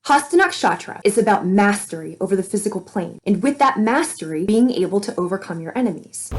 HASTA NAKSHATRA is about mastery over the physical plane, and with that mastery, being able to overcome your enemies.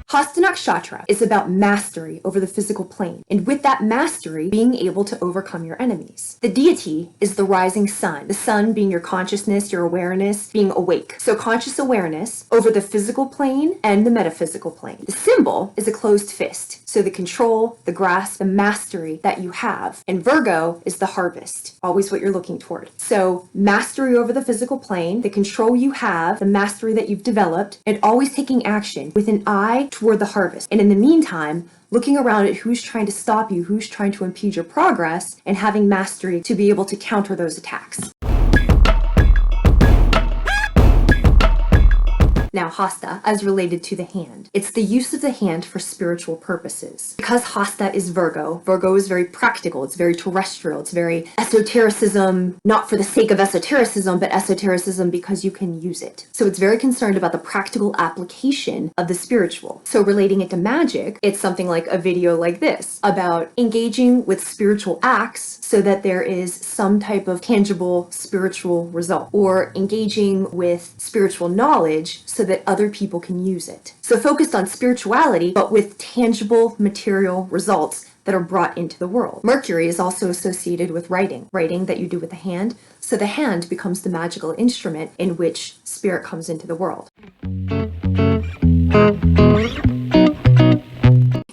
HASTA NAKSHATRA is about mastery over the physical plane, and with that mastery, being able to overcome your enemies. The deity is the rising sun, the sun being your consciousness, your awareness, being awake. So conscious awareness over the physical plane and the metaphysical plane. The symbol is a closed fist, so the control, the grasp, the mastery that you have. And Virgo is the harvest, always what you're looking toward. So mastery over the physical plane, the control you have, the mastery that you've developed, and always taking action with an eye toward the harvest. And in the meantime, looking around at who's trying to stop you, who's trying to impede your progress, and having mastery to be able to counter those attacks. Now, Hasta, as related to the hand. It's the use of the hand for spiritual purposes. Because Hasta is Virgo, Virgo is very practical, it's very terrestrial, it's very esotericism, not for the sake of esotericism, but esotericism because you can use it. So it's very concerned about the practical application of the spiritual. So relating it to magic, it's something like a video like this, about engaging with spiritual acts so that there is some type of tangible spiritual result, or engaging with spiritual knowledge so that other people can use it. So focused on spirituality, but with tangible material results that are brought into the world. Mercury is also associated with writing that you do with the hand. So the hand becomes the magical instrument in which spirit comes into the world.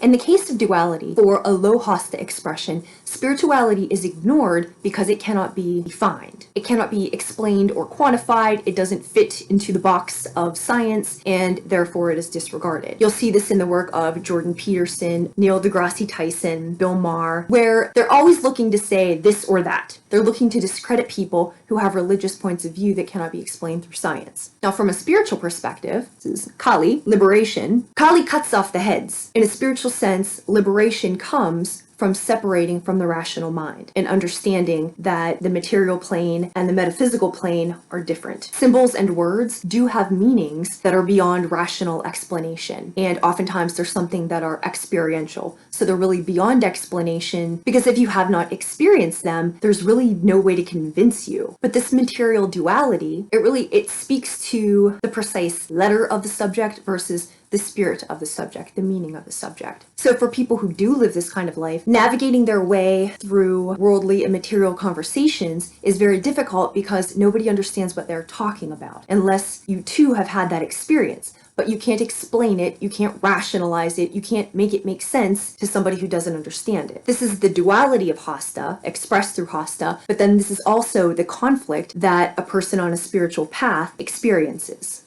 In the case of duality, for a low Hasta expression, spirituality is ignored because it cannot be defined. It cannot be explained or quantified. It doesn't fit into the box of science, and therefore it is disregarded. You'll see this in the work of Jordan Peterson, Neil deGrasse Tyson, Bill Maher, where they're always looking to say this or that. They're looking to discredit people who have religious points of view that cannot be explained through science. Now, from a spiritual perspective, this is Kali, liberation. Kali cuts off the heads. In a spiritual sense, liberation comes from separating from the rational mind and understanding that the material plane and the metaphysical plane are different. Symbols and words do have meanings that are beyond rational explanation, and oftentimes there's something that are experiential. So they're really beyond explanation, because if you have not experienced them, there's really no way to convince you. But this material duality, it speaks to the precise letter of the subject versus the spirit of the subject, the meaning of the subject. So for people who do live this kind of life, navigating their way through worldly and material conversations is very difficult because nobody understands what they're talking about unless you too have had that experience. But you can't explain it, you can't rationalize it, you can't make it make sense to somebody who doesn't understand it. This is the duality of Hasta, expressed through Hasta, but then this is also the conflict that a person on a spiritual path experiences.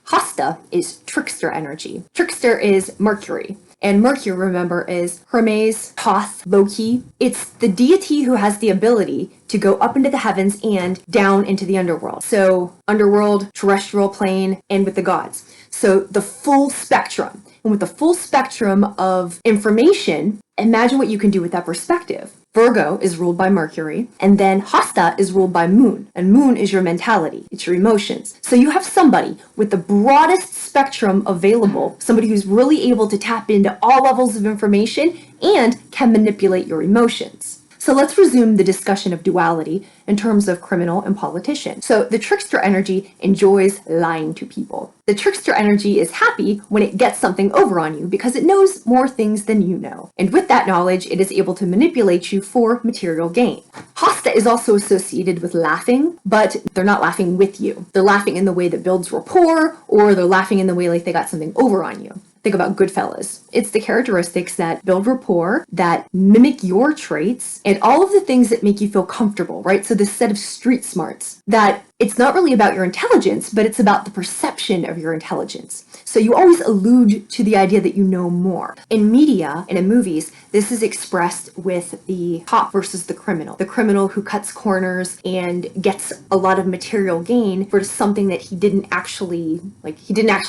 Hasta is trickster energy. Trickster is Mercury. And Mercury, remember, is Hermes, Thoth, Loki. It's the deity who has the ability to go up into the heavens and down into the underworld. So underworld, terrestrial plane, and with the gods. So the full spectrum. And with the full spectrum of information, imagine what you can do with that perspective. Virgo is ruled by Mercury, and then Hasta is ruled by Moon, and Moon is your mentality, it's your emotions. So you have somebody with the broadest spectrum available, somebody who's really able to tap into all levels of information and can manipulate your emotions. So let's resume the discussion of duality in terms of criminal and politician. So the trickster energy enjoys lying to people. The trickster energy is happy when it gets something over on you because it knows more things than you know. And with that knowledge, it is able to manipulate you for material gain. Hasta is also associated with laughing, but they're not laughing with you. They're laughing in the way that builds rapport, or they're laughing in the way like they got something over on you. Think about Goodfellas. It's the characteristics that build rapport, that mimic your traits, and all of the things that make you feel comfortable, right? So this set of street smarts, that it's not really about your intelligence, but it's about the perception of your intelligence. So you always allude to the idea that you know more. In media and in movies, this is expressed with the cop versus the criminal who cuts corners and gets a lot of material gain for something that he didn't actually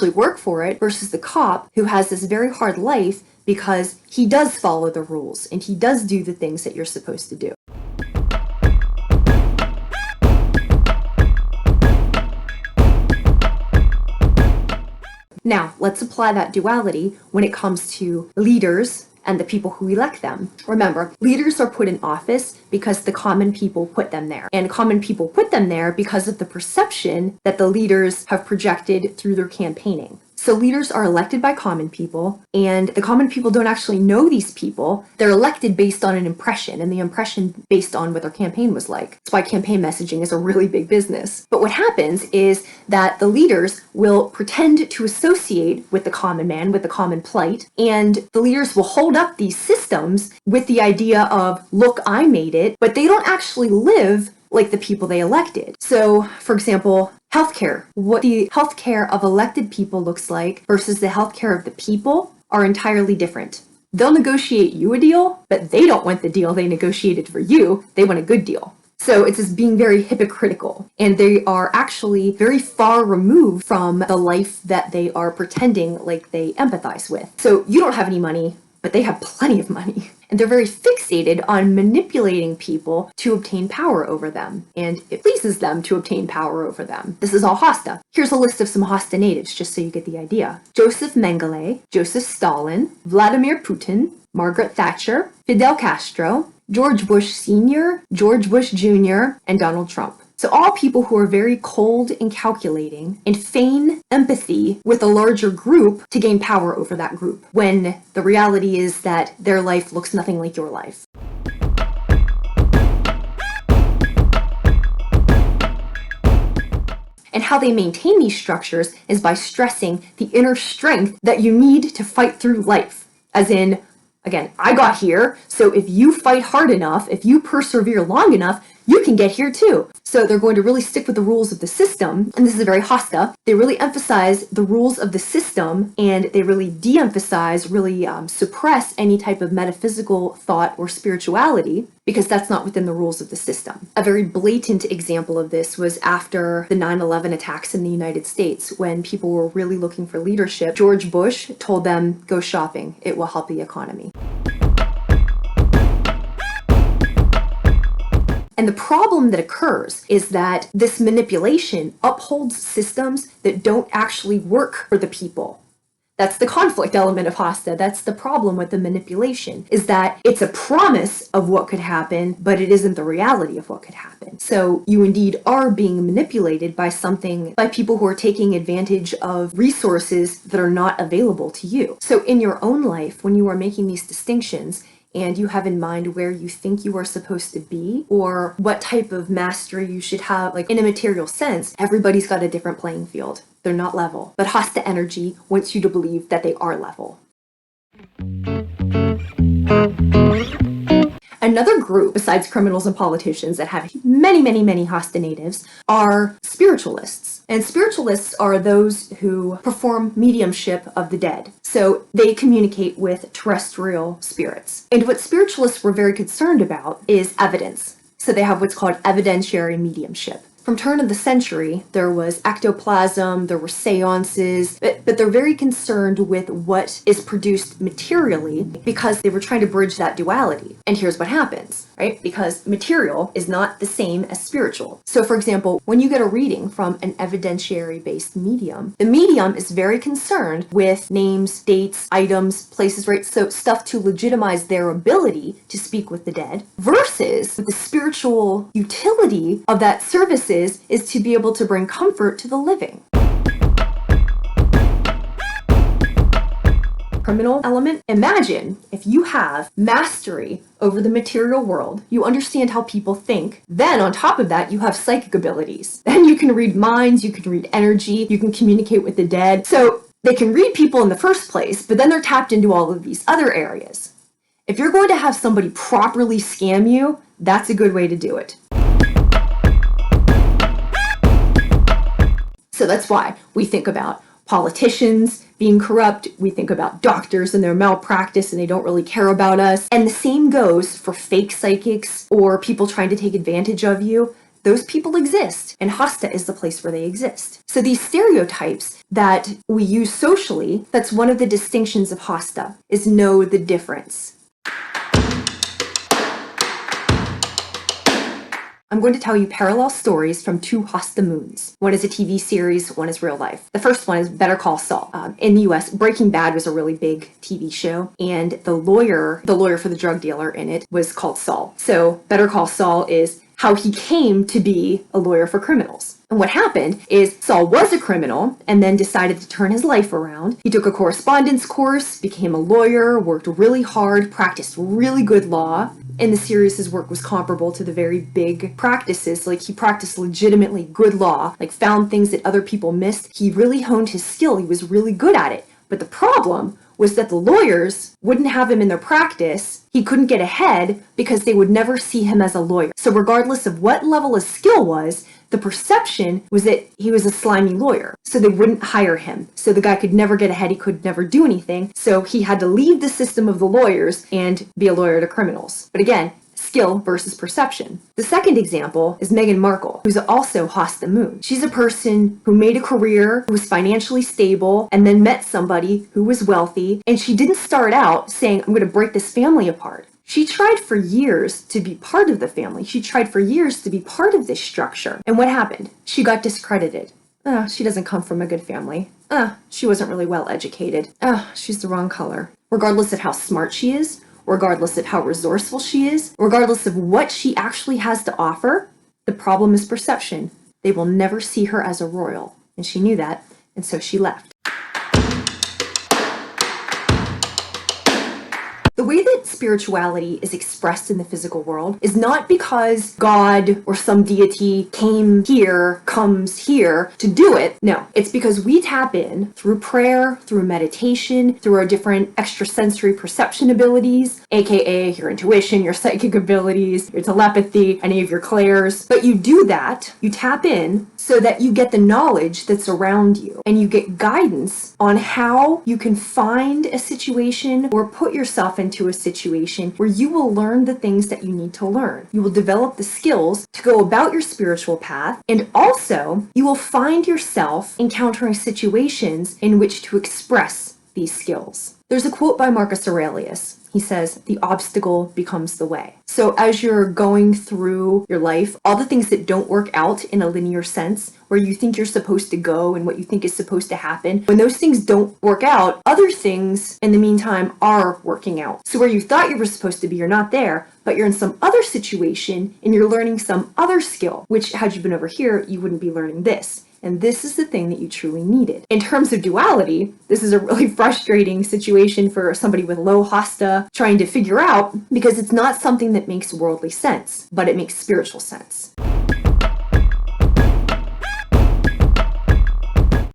work for it, versus the cop who has this very hard life because he does follow the rules and he does do the things that you're supposed to do. Now, let's apply that duality when it comes to leaders and the people who elect them. Remember, leaders are put in office because the common people put them there. And common people put them there because of the perception that the leaders have projected through their campaigning. So leaders are elected by common people, and the common people don't actually know these people. They're elected based on an impression, and the impression based on what their campaign was like. That's why campaign messaging is a really big business. But what happens is that the leaders will pretend to associate with the common man, with the common plight, and the leaders will hold up these systems with the idea of, look, I made it, but they don't actually live like the people they elected. So, for example, healthcare. What the healthcare of elected people looks like versus the healthcare of the people are entirely different. They'll negotiate you a deal, but they don't want the deal they negotiated for you. They want a good deal. So it's just being very hypocritical, and they are actually very far removed from the life that they are pretending like they empathize with. So you don't have any money, but they have plenty of money. And they're very fixated on manipulating people to obtain power over them. And it pleases them to obtain power over them. This is all Hasta. Here's a list of some Hasta natives, just so you get the idea. Joseph Mengele, Joseph Stalin, Vladimir Putin, Margaret Thatcher, Fidel Castro, George Bush Sr., George Bush Jr., and Donald Trump. So all people who are very cold and calculating and feign empathy with a larger group to gain power over that group, when the reality is that their life looks nothing like your life. And how they maintain these structures is by stressing the inner strength that you need to fight through life. As in, again, I got here, so if you fight hard enough, if you persevere long enough, you can get here too. So they're going to really stick with the rules of the system, and this is a very Hasta. They really emphasize the rules of the system, and they really de-emphasize, really suppress any type of metaphysical thought or spirituality, because that's not within the rules of the system. A very blatant example of this was after the 9/11 attacks in the United States, when people were really looking for leadership. George Bush told them, go shopping, it will help the economy. And the problem that occurs is that this manipulation upholds systems that don't actually work for the people. That's the conflict element of Hasta. That's the problem with the manipulation, is that it's a promise of what could happen, but it isn't the reality of what could happen. So you indeed are being manipulated by by people who are taking advantage of resources that are not available to you. So in your own life, when you are making these distinctions, and you have in mind where you think you are supposed to be, or what type of mastery you should have, like in a material sense, everybody's got a different playing field. They're not level. But Hasta energy wants you to believe that they are level. Another group, besides criminals and politicians that have many, many, many Hasta natives, are spiritualists. And spiritualists are those who perform mediumship of the dead. So they communicate with terrestrial spirits. And what spiritualists were very concerned about is evidence. So they have what's called evidentiary mediumship. From turn of the century, there was ectoplasm, there were seances, but they're very concerned with what is produced materially because they were trying to bridge that duality. And here's what happens, right? Because material is not the same as spiritual. So for example, when you get a reading from an evidentiary-based medium, the medium is very concerned with names, dates, items, places, right? So stuff to legitimize their ability to speak with the dead, versus the spiritual utility of that services is to be able to bring comfort to the living. Criminal element. Imagine if you have mastery over the material world, you understand how people think, then on top of that, you have psychic abilities. Then you can read minds, you can read energy, you can communicate with the dead. So they can read people in the first place, but then they're tapped into all of these other areas. If you're going to have somebody properly scam you, that's a good way to do it. So that's why we think about politicians being corrupt, we think about doctors and their malpractice and they don't really care about us. And the same goes for fake psychics or people trying to take advantage of you. Those people exist, and Hasta is the place where they exist. So these stereotypes that we use socially, that's one of the distinctions of Hasta, is know the difference. I'm going to tell you parallel stories from two HASTA moons. One is a TV series, one is real life. The first one is Better Call Saul. In the US, Breaking Bad was a really big TV show, and the lawyer for the drug dealer in it was called Saul. So Better Call Saul is how he came to be a lawyer for criminals. And what happened is Saul was a criminal and then decided to turn his life around. He took a correspondence course, became a lawyer, worked really hard, practiced really good law. In the series, his work was comparable to the very big practices. Like, he practiced legitimately good law, like found things that other people missed. He really honed his skill. He was really good at it. But the problem was that the lawyers wouldn't have him in their practice. He couldn't get ahead because they would never see him as a lawyer. So regardless of what level his skill was, the perception was that he was a slimy lawyer. So they wouldn't hire him. So the guy could never get ahead. He could never do anything. So he had to leave the system of the lawyers and be a lawyer to criminals. But again, skill versus perception. The second example is Meghan Markle, who's also HASTA moon. She's a person who made a career, who was financially stable, and then met somebody who was wealthy. And she didn't start out saying, I'm going to break this family apart. She tried for years to be part of the family. She tried for years to be part of this structure. And what happened? She got discredited. She doesn't come from a good family. She wasn't really well educated. She's the wrong color. Regardless of how smart she is, regardless of how resourceful she is, regardless of what she actually has to offer, the problem is perception. They will never see her as a royal. And she knew that, and so she left. The way that spirituality is expressed in the physical world is not because God or some deity comes here to do it. No, it's because we tap in through prayer, through meditation, through our different extrasensory perception abilities, aka your intuition, your psychic abilities, your telepathy, any of your clairs. But you do that, you tap in so that you get the knowledge that's around you and you get guidance on how you can find a situation or put yourself into a situation where you will learn the things that you need to learn. You will develop the skills to go about your spiritual path, and also you will find yourself encountering situations in which to express these skills. There's a quote by Marcus Aurelius. He says, the obstacle becomes the way. So as you're going through your life, all the things that don't work out in a linear sense, where you think you're supposed to go and what you think is supposed to happen, when those things don't work out, other things in the meantime are working out. So where you thought you were supposed to be, you're not there, but you're in some other situation and you're learning some other skill, which had you been over here, you wouldn't be learning this. And this is the thing that you truly needed. In terms of duality, this is a really frustrating situation for somebody with low HASTA trying to figure out, because it's not something that makes worldly sense, but it makes spiritual sense.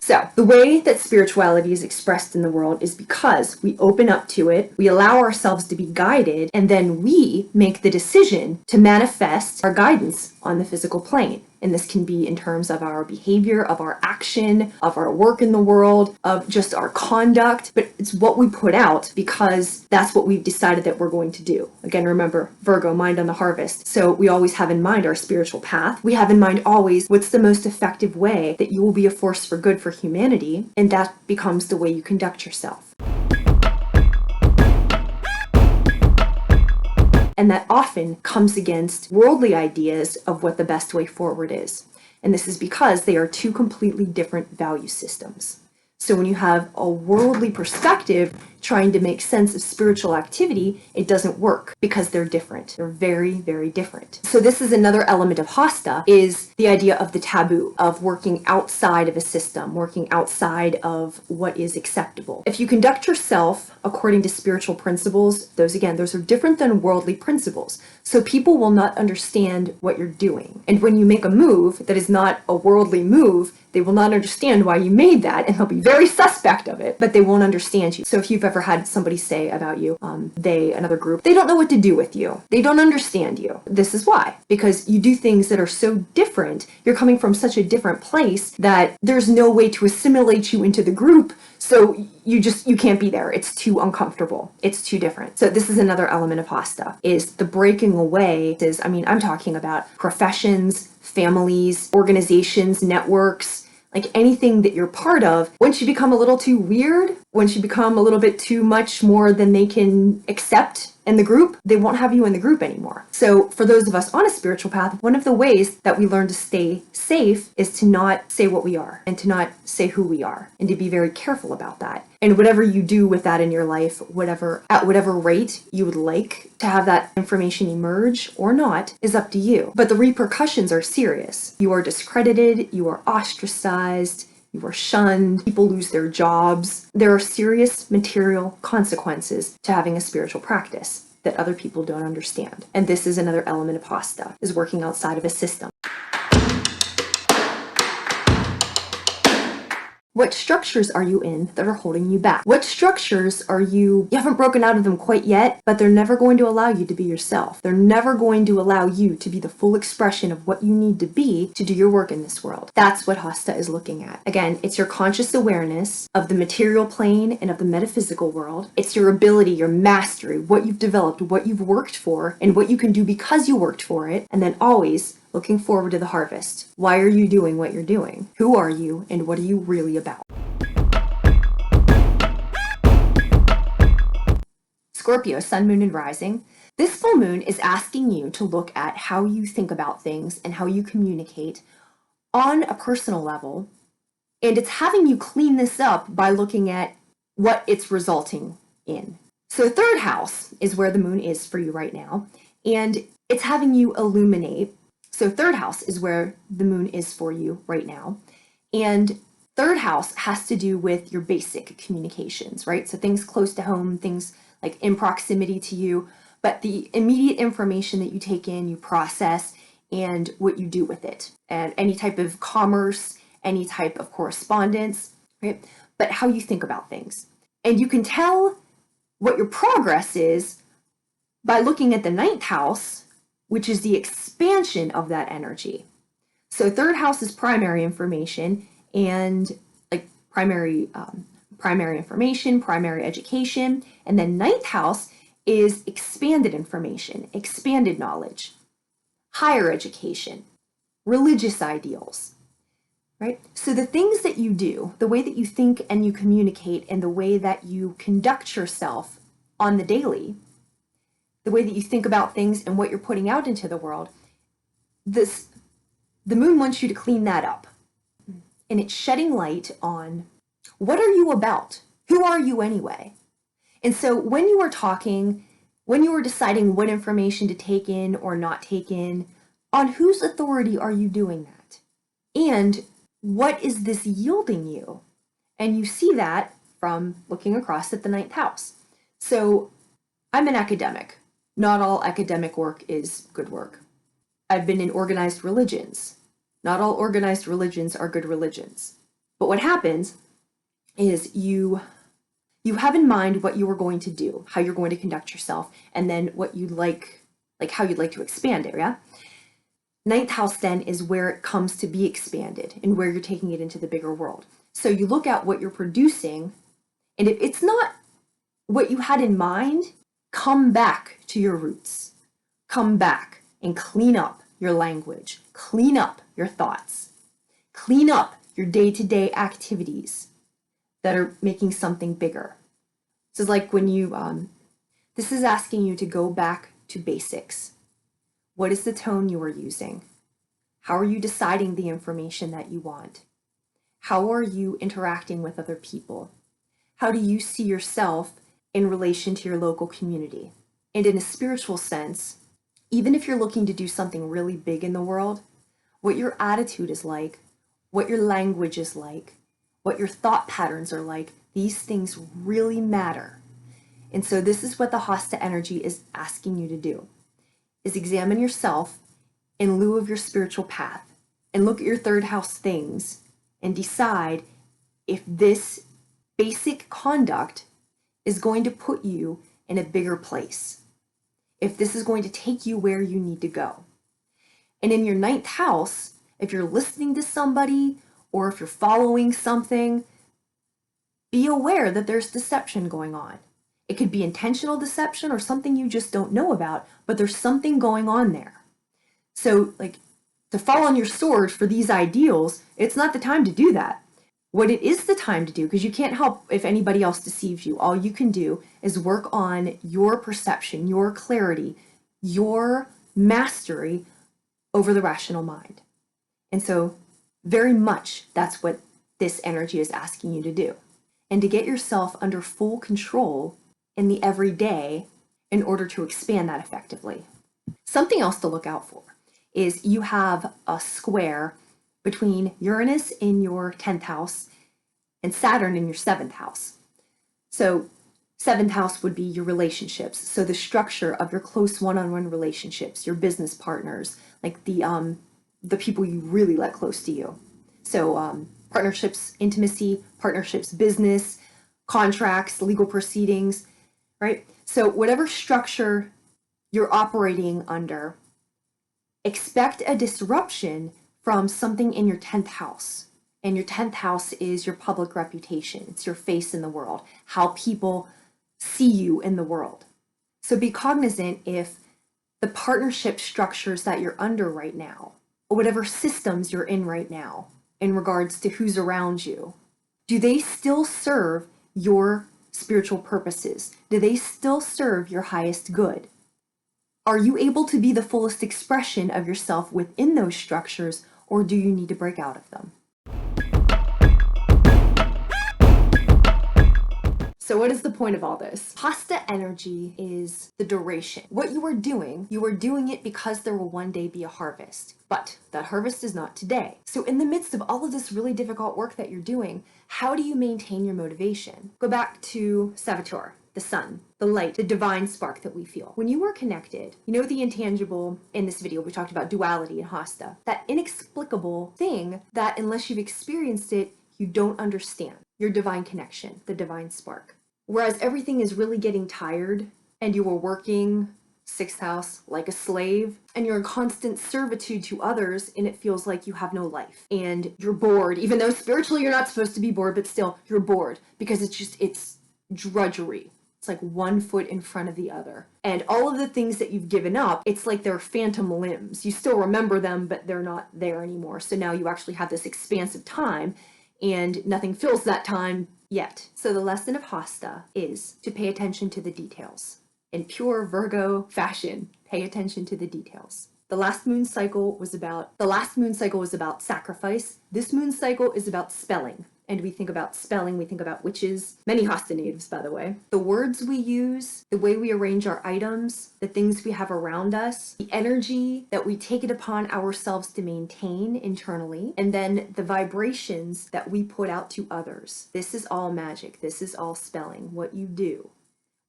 So, the way that spirituality is expressed in the world is because we open up to it, we allow ourselves to be guided, and then we make the decision to manifest our guidance on the physical plane. And this can be in terms of our behavior, of our action, of our work in the world, of just our conduct, but it's what we put out because that's what we've decided that we're going to do. Again, remember, Virgo, mind on the harvest. So we always have in mind our spiritual path. We have in mind always what's the most effective way that you will be a force for good for humanity, and that becomes the way you conduct yourself. And that often comes against worldly ideas of what the best way forward is. And this is because they are two completely different value systems. So when you have a worldly perspective trying to make sense of spiritual activity, it doesn't work because they're different. They're very, very different. So this is another element of HASTA, is the idea of the taboo, of working outside of a system, working outside of what is acceptable. If you conduct yourself according to spiritual principles, those are different than worldly principles. So people will not understand what you're doing. And when you make a move that is not a worldly move, they will not understand why you made that, and they'll be very suspect of it, but they won't understand you. So if you've ever had somebody say about you, another group, they don't know what to do with you. They don't understand you. This is why. Because you do things that are so different. You're coming from such a different place that there's no way to assimilate you into the group. So you can't be there. It's too uncomfortable. It's too different. So this is another element of HASTA, is the breaking away. I'm talking about professions, families, organizations, networks, like anything that you're part of. Once you become a little too weird, Once you become a little bit too much more than they can accept in the group, they won't have you in the group anymore. So for those of us on a spiritual path, one of the ways that we learn to stay safe is to not say what we are and to not say who we are, and to be very careful about that. And whatever you do with that in your life, at whatever rate you would like to have that information emerge or not, is up to you. But the repercussions are serious. You are discredited, you are ostracized, you are shunned, people lose their jobs. There are serious material consequences to having a spiritual practice that other people don't understand. And this is another element of HASTA, is working outside of a system. What structures are you in that are holding you back? What structures you haven't broken out of them quite yet, but they're never going to allow you to be yourself. They're never going to allow you to be the full expression of what you need to be to do your work in this world. That's what HASTA is looking at. Again, it's your conscious awareness of the material plane and of the metaphysical world. It's your ability, your mastery, what you've developed, what you've worked for, and what you can do because you worked for it, and then always looking forward to the harvest. Why are you doing what you're doing? Who are you, and what are you really about? Scorpio, Sun, Moon, and Rising. This full moon is asking you to look at how you think about things and how you communicate on a personal level, and it's having you clean this up by looking at what it's resulting in. So third house is where the moon is for you right now, and it's having you illuminate. So third house is where the moon is for you right now. And third house has to do with your basic communications, right? So things close to home, things like in proximity to you, but the immediate information that you take in, you process, and what you do with it. And any type of commerce, any type of correspondence, right? But how you think about things. And you can tell what your progress is by looking at the ninth house, which is the expansion of that energy. So third house is primary information and like primary information, primary education. And then ninth house is expanded information, expanded knowledge, higher education, religious ideals, right? So the things that you do, the way that you think and you communicate, and the way that you conduct yourself on the daily, the way that you think about things and what you're putting out into the world, the moon wants you to clean that up. And it's shedding light on what are you about? Who are you anyway? And so when you are talking, when you are deciding what information to take in or not take in, on whose authority are you doing that? And what is this yielding you? And you see that from looking across at the ninth house. So I'm an academic. Not all academic work is good work. I've been in organized religions. Not all organized religions are good religions. But what happens is you have in mind what you are going to do, how you're going to conduct yourself, and then what you'd like how you'd like to expand it, yeah? Ninth house then is where it comes to be expanded and where you're taking it into the bigger world. So you look at what you're producing, and if it's not what you had in mind, come back to your roots. Come back and clean up your language, clean up your thoughts, clean up your day-to-day activities that are making something bigger. This is like when this is asking you to go back to basics. What is the tone you are using? How are you deciding the information that you want? How are you interacting with other people? How do you see yourself in relation to your local community? And in a spiritual sense, even if you're looking to do something really big in the world, what your attitude is like, what your language is like, what your thought patterns are like, these things really matter. And so this is what the HASTA energy is asking you to do, is examine yourself in lieu of your spiritual path and look at your third house things and decide if this basic conduct is going to put you in a bigger place, if this is going to take you where you need to go. And in your ninth house, if you're listening to somebody or if you're following something, be aware that there's deception going on. It could be intentional deception or something you just don't know about, but there's something going on there. So like to fall on your sword for these ideals, it's not the time to do that. What it is the time to do, because you can't help if anybody else deceives you. All you can do is work on your perception, your clarity, your mastery over the rational mind. And so very much that's what this energy is asking you to do. And to get yourself under full control in the everyday in order to expand that effectively. Something else to look out for is you have a square between Uranus in your 10th house and Saturn in your 7th house. So 7th house would be your relationships. So the structure of your close one-on-one relationships, your business partners, like the people you really let close to you. So partnerships, intimacy, partnerships, business, contracts, legal proceedings, right? So whatever structure you're operating under, expect a disruption from something in your 10th house. And your 10th house is your public reputation. It's your face in the world, how people see you in the world. So be cognizant if the partnership structures that you're under right now, or whatever systems you're in right now, in regards to who's around you, do they still serve your spiritual purposes? Do they still serve your highest good? Are you able to be the fullest expression of yourself within those structures, or do you need to break out of them? So what is the point of all this? Hasta energy is the duration. What you are doing it because there will one day be a harvest. But that harvest is not today. So in the midst of all of this really difficult work that you're doing, how do you maintain your motivation? Go back to Savitar, the sun, the light, the divine spark that we feel. When you are connected, you know the intangible. In this video, we talked about duality and hasta. That inexplicable thing that unless you've experienced it, you don't understand. Your divine connection, the divine spark. Whereas everything is really getting tired and you are working 6th house like a slave and you're in constant servitude to others and it feels like you have no life and you're bored, even though spiritually you're not supposed to be bored, but still you're bored because it's drudgery. It's like one foot in front of the other. And all of the things that you've given up, it's like they're phantom limbs. You still remember them, but they're not there anymore. So now you actually have this expansive time and nothing fills that time yet. So the lesson of Hasta is to pay attention to the details. In pure Virgo fashion, pay attention to the details. The last moon cycle was about sacrifice. This moon cycle is about spelling. And we think about spelling, we think about witches, many Hasta natives, by the way. The words we use, the way we arrange our items, the things we have around us, the energy that we take it upon ourselves to maintain internally, and then the vibrations that we put out to others. This is all magic. This is all spelling. What you do,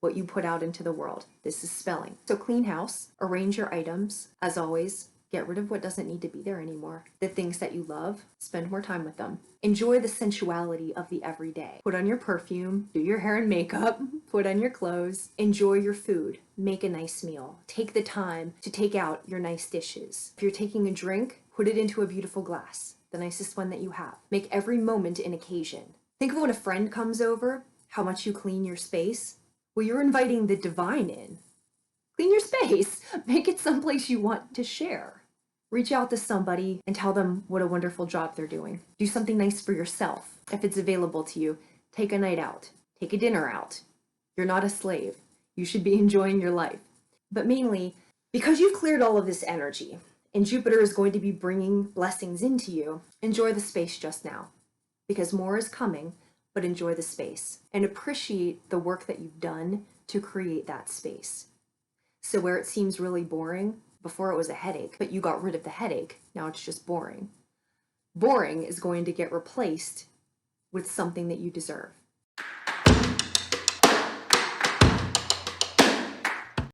what you put out into the world. This is spelling. So clean house, arrange your items, as always. Get rid of what doesn't need to be there anymore. The things that you love, spend more time with them. Enjoy the sensuality of the everyday. Put on your perfume, do your hair and makeup, put on your clothes, enjoy your food, make a nice meal. Take the time to take out your nice dishes. If you're taking a drink, put it into a beautiful glass, the nicest one that you have. Make every moment an occasion. Think of when a friend comes over, how much you clean your space. Well, you're inviting the divine in. Clean your space. Make it someplace you want to share. Reach out to somebody and tell them what a wonderful job they're doing. Do something nice for yourself. If it's available to you, take a night out. Take a dinner out. You're not a slave. You should be enjoying your life. But mainly, because you've cleared all of this energy and Jupiter is going to be bringing blessings into you, enjoy the space just now. Because more is coming, but enjoy the space and appreciate the work that you've done to create that space. So where it seems really boring, before it was a headache, but you got rid of the headache, now it's just boring. Boring is going to get replaced with something that you deserve.